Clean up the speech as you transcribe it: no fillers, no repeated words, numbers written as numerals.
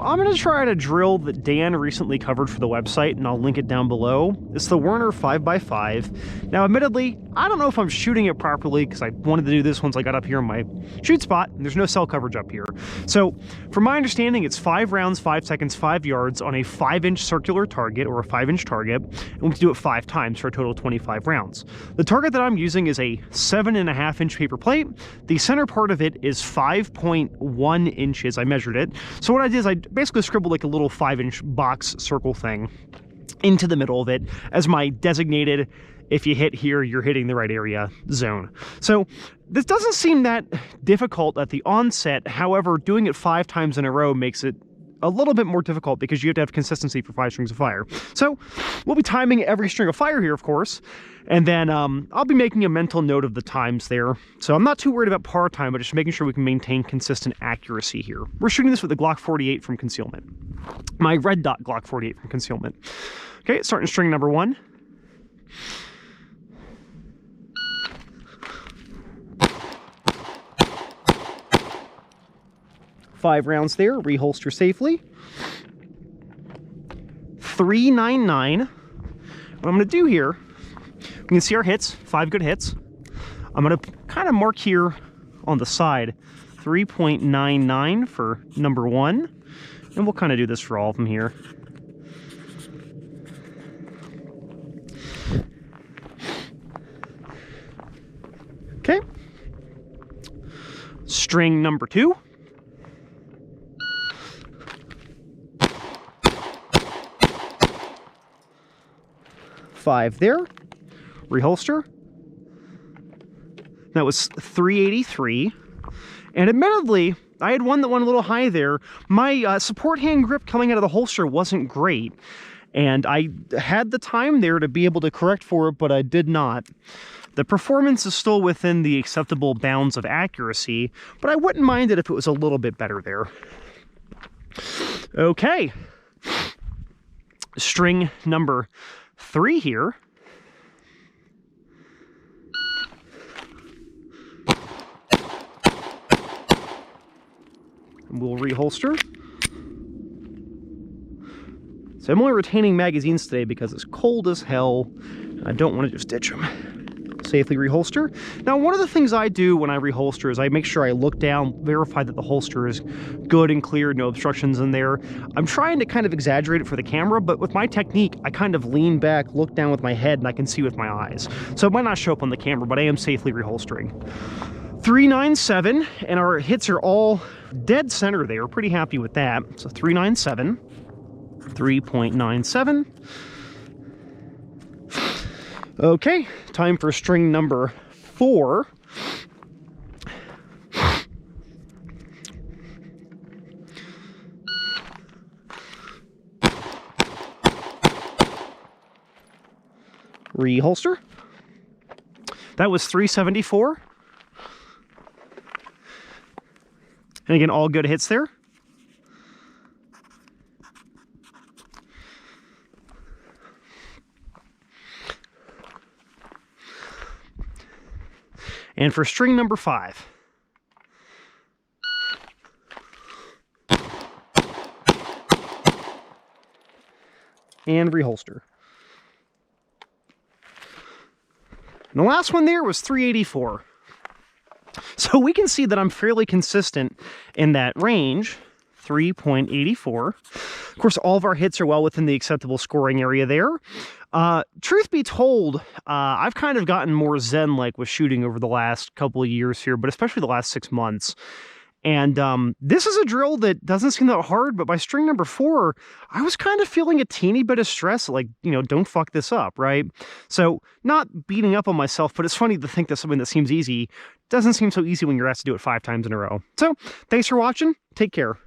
I'm going to try to drill that Dan recently covered for the website, and I'll link it down below. It's the Werner 5x5. Now, admittedly, I don't know if I'm shooting it properly because I wanted to do this once I got up here in my shoot spot, and there's no cell coverage up here. So, from my understanding, it's 5 rounds, 5 seconds, 5 yards on a 5-inch circular target, or a 5-inch target, and we have to do it 5 times for a total of 25 rounds. The target that I'm using is a 7.5-inch paper plate. The center part of it is 5.1 inches. I measured it. So what I did is I basically scribbled like a little 5-inch box circle thing into the middle of it as my designated, if you hit here, you're hitting the right area zone. So this doesn't seem that difficult at the onset. However, doing it 5 times in a row makes it a little bit more difficult because you have to have consistency for 5 strings of fire. So we'll be timing every string of fire here, of course, and then I'll be making a mental note of the times there. So I'm not too worried about par time, but just making sure we can maintain consistent accuracy here. We're shooting this with the Glock 48 from concealment. My red dot Glock 48 from concealment. Okay, starting string number 1. Five rounds there, reholster safely. 399. What I'm going to do here, we can see our hits, 5 good hits. I'm going to kind of mark here on the side 3.99 for number 1, and we'll kind of do this for all of them here. Okay. String number 2. Five there, reholster. That was 383, and admittedly, I had one that went a little high there. My support hand grip coming out of the holster wasn't great, and I had the time there to be able to correct for it, but I did not. The performance is still within the acceptable bounds of accuracy, but I wouldn't mind it if it was a little bit better there. Okay, string number 3 here. We'll reholster. So I'm only retaining magazines today because it's cold as hell. I don't want to just ditch them. Safely reholster. Now, one of the things I do when I reholster is I make sure I look down, verify that the holster is good and clear, no obstructions in there. I'm trying to kind of exaggerate it for the camera, but with my technique, I kind of lean back, look down with my head, and I can see with my eyes. So it might not show up on the camera, but I am safely reholstering. 397, and our hits are all dead center there. Pretty happy with that. So 397, 3.97. Okay, time for string number 4. Reholster. That was 374. And again, all good hits there. And for string number 5. And reholster. And the last one there was 384. So we can see that I'm fairly consistent in that range, 3.84. Of course, all of our hits are well within the acceptable scoring area there. Truth be told, I've kind of gotten more zen-like with shooting over the last couple of years here, but especially the last 6 months. And this is a drill that doesn't seem that hard, but by string number 4, I was kind of feeling a teeny bit of stress, like, you know, don't fuck this up, right? So not beating up on myself, but it's funny to think that something that seems easy doesn't seem so easy when you're asked to do it 5 times in a row. So thanks for watching. Take care.